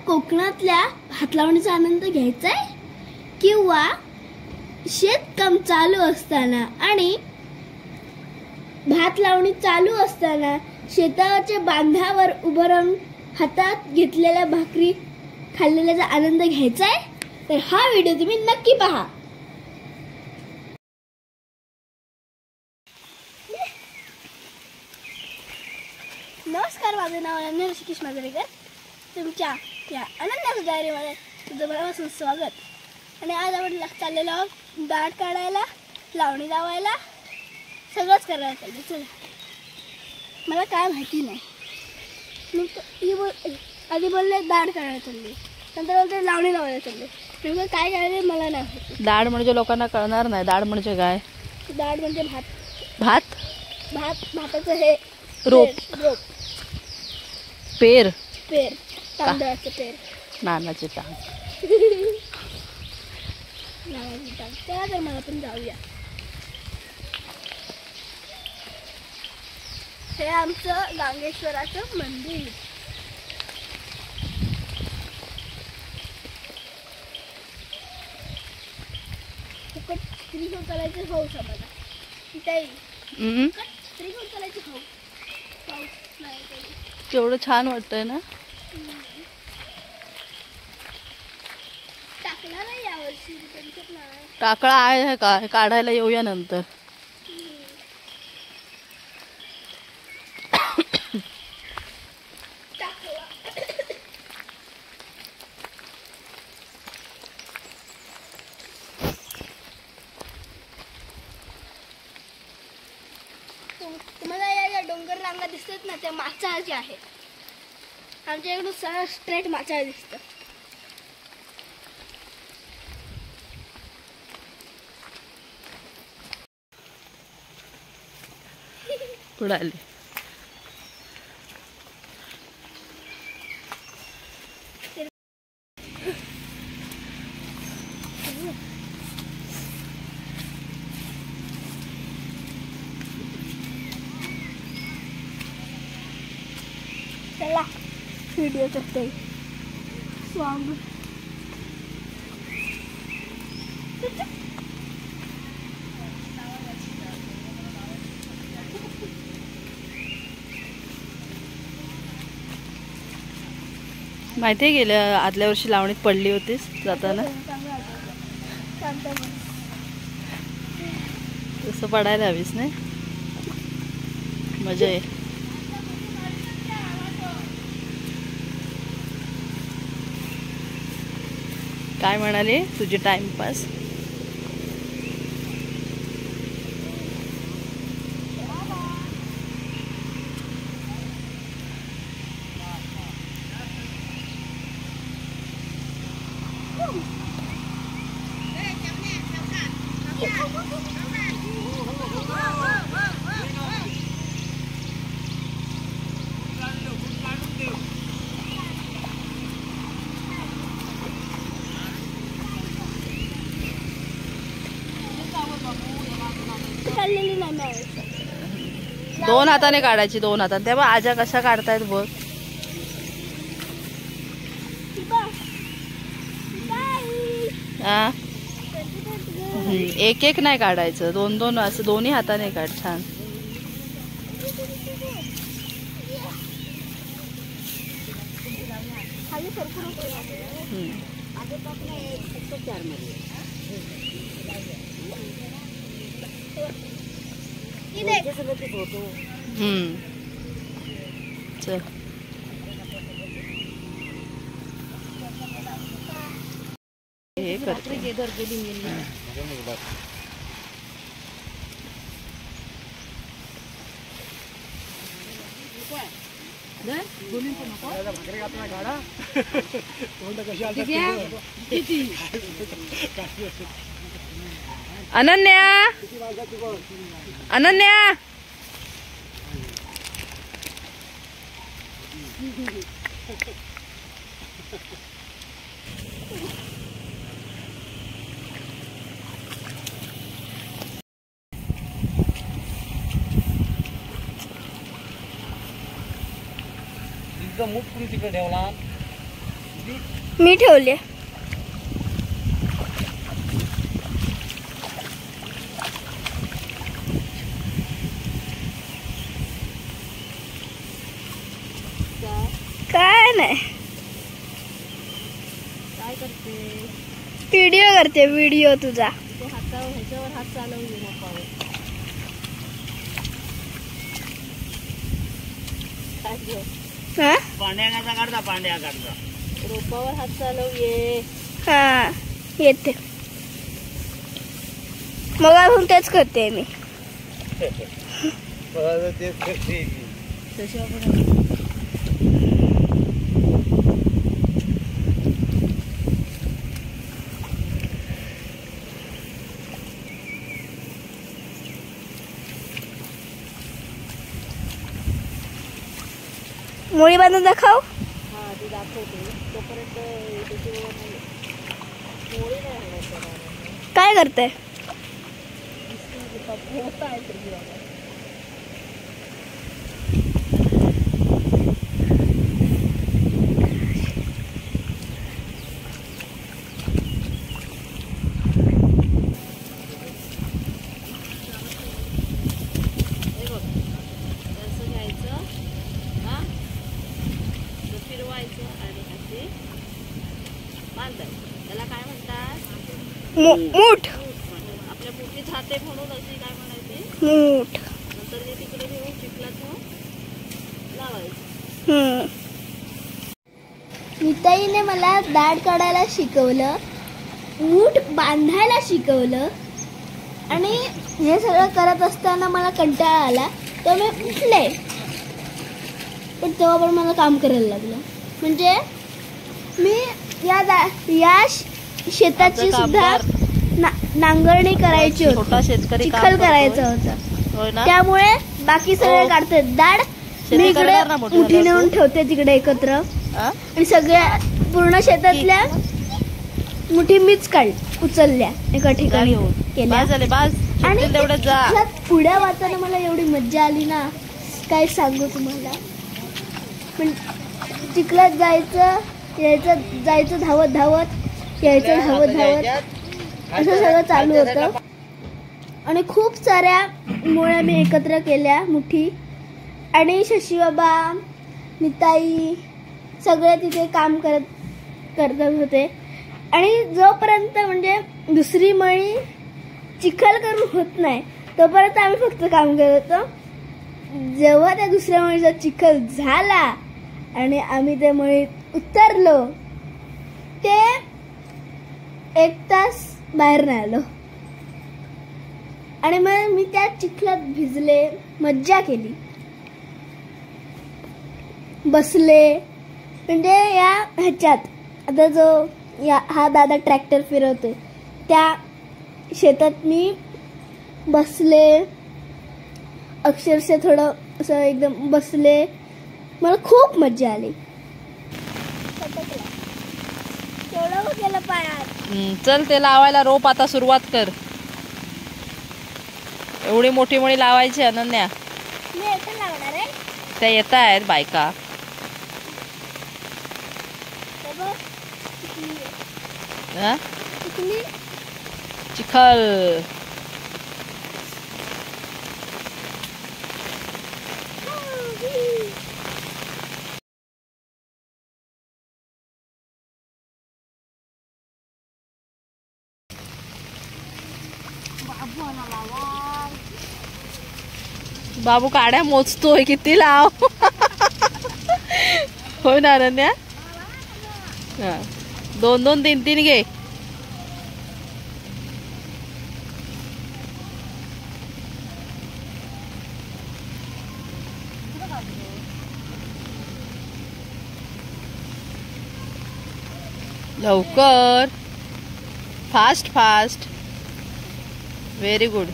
कोकणातल्या भात लावणीचा आनंद घ्यायचाय किंवा शेतकाम चालू असताना आणि भात लावणी चालू असताना शेताच्या बांधावर उभं राहून हातात घेतलेल्या भाकरी खाल्लेल्याचा आनंद घ्यायचाय तर हा व्हिडिओ तुम्ही नक्की पहा. नमस्कार, माझं नाव अनन्या ऋषिकेश माजरेकर. तुमच्या या अनन्या डायरीमध्ये तुझं मनापासून स्वागत. आणि आज आपण चाललेलो आहोत दाढ काढायला, लावणी लावायला, सगळंच करायला चाललं. चला, मला काय माहिती नाही. मी आधी बोलले दाढ काढायला चालले, नंतर बोलते लावणी लावायला चालले. नेमकं काय करायचं मला नाही माहिती. दाढ म्हणजे लोकांना कळणार नाही. दाढ म्हणजे काय? दाढ म्हणजे भात. भाताचं हे रोप. पेर. तांदळाचं पेर. नानाचे टांग. चला तर मला पण जाऊया. हे आमचं गांगेश्वराचं मंदिर. फुकट स्त्रीगुण करायचं हौस आम्हाला. स्त्रीगुण करायचं हौस नाही. केवढं छान वाटतंय ना. टाकला नाही यावर्षी. टाकळा आहे का? काढायला येऊया नंतर. तुम्हाला या डोंगर रांगा दिसतात ना, त्या माचाळची आहे. आमच्या इकडून सरळ स्ट्रेट माचाळ दिसतं. पुढे आली. चला व्हिडिओ करते. सॉन्ग माहितीये गेल्या आदल्या वर्षी लावणीत पडली होतीस जाताना. तसं पडायला हवीस नाही. मजा आहे. काय म्हणाले तुझे टाइमपास? दोन हाताने काढायची. दोन हाताने. तेव्हा आजा कशा काढतायत बघ. एक एक नाही काढायचं. दोन दोन असं दोन्ही हाताने काढ. छान. चल. हे करते. अनन्या, अनन्या, मुख तिकडे ठेवला. मी ठेवले. काय नाही, काय करते? व्हिडिओ करते, व्हिडिओ तुझा. हातावर ह्याच्यावर हात चालवू रोपावर. हा पांड्या काढता रोपावर हात चालव ये. हा येते. मग आपण तेच करते मी. तशी आपण मुळी बांधून दाखव. हा ती दाखवते तोपर्यंत काय करते? फिरवायचं आणि असे बांधायचं. त्याला काय म्हणतात? मूठ. आपल्या मुठीत हाते म्हणून अशी काय म्हणायची? मूठ. नंतर ते तिकडे घेऊन चिखलात लावायचं. निताईने मला दाढ काढायला शिकवलं, मूठ बांधायला शिकवलं आणि हे सगळं करत असताना मला कंटाळा आला तर मी उठले. पण तेव्हा पण मला काम करायला लागलं. म्हणजे मी या शेताची सुद्धा नांगरणी करायची होती, छोटा शेतकरी चिखल करायचं होतं. त्यामुळे बाकी सगळे काढतात दाढ, मी इकडे मुठी नेऊन ठेवते तिकडे एकत्र आणि सगळ्या पूर्ण शेतातल्या मुठी मीच उचलल्या एका ठिकाणी केल्या. आणि पुढ्या वाचायला मला एवढी मज्जा आली ना, काय सांगू तुम्हाला. पण चिखलात जायचं धावत धावत यायचं, धावत धावत असं सगळं चालू होतं. आणि खूप साऱ्या मुळ्या मी एकत्र केल्या मुठी. आणि शशीबाबा, निताई सगळे तिथे काम करत होते. आणि जोपर्यंत म्हणजे दुसरी मळी चिखल करून होत नाही तोपर्यंत आम्ही फक्त काम करत होतो. जेव्हा त्या दुसऱ्या मळीचा चिखल झाला आणि आम्ही त्या मळीत उतरलो, ते 1 तास बाहेर नाही आलो. आणि मग मी त्या चिखलात भिजले, मज्जा केली, बसले. म्हणजे या ह्याच्यात आता जो हा दादा ट्रॅक्टर फिरवतोय त्या शेतात मी बसले, अक्षरशः थोडं असं एकदम बसले. मला खूप मज्जा आली. केलं पायात. चल ते लावायला रोप आता सुरुवात कर. एवढी मोठी मळी लावायची अनन्या. मी एकटं लावणार आहे. त्या येत आहेत बायका. चिखल बाबू काड्या मोजतोय, किती लाव. होय ना अनन्या? 2-2, 3-3 घे. लवकर, फास्ट फास्ट. Very good.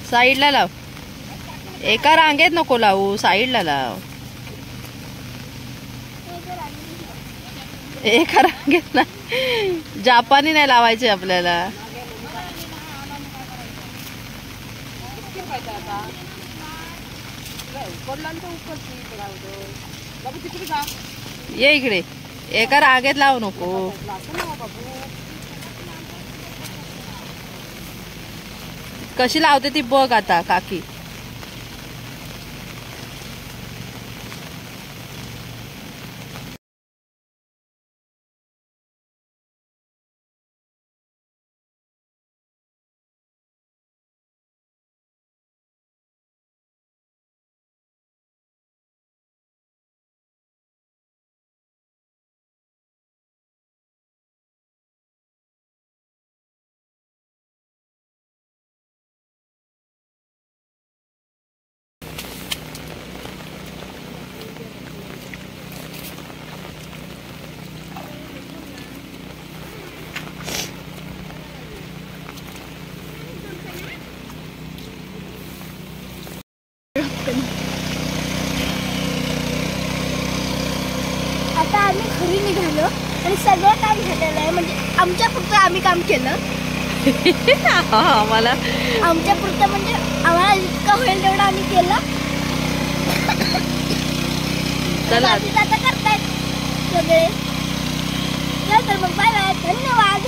साईडला लाव, एका रांगेत नको लावू, साईडला लाव. एका रांगेत ना जापानी नाही लावायचे आपल्याला. ये इकडे, एका रांगेत लावू नको. कशी लावते ती बघ आता काकी. आता आम्ही घरी निघालो आणि सगळं काम झालेलं आहे. म्हणजे आमच्या पुरतं आम्ही काम केलं. आम्हाला आमच्या पुरतं म्हणजे आम्हाला इतकं होईल तेवढं आम्ही केलं. चला आता करतायत सगळे. तर मग बाय बाय, धन्यवाद.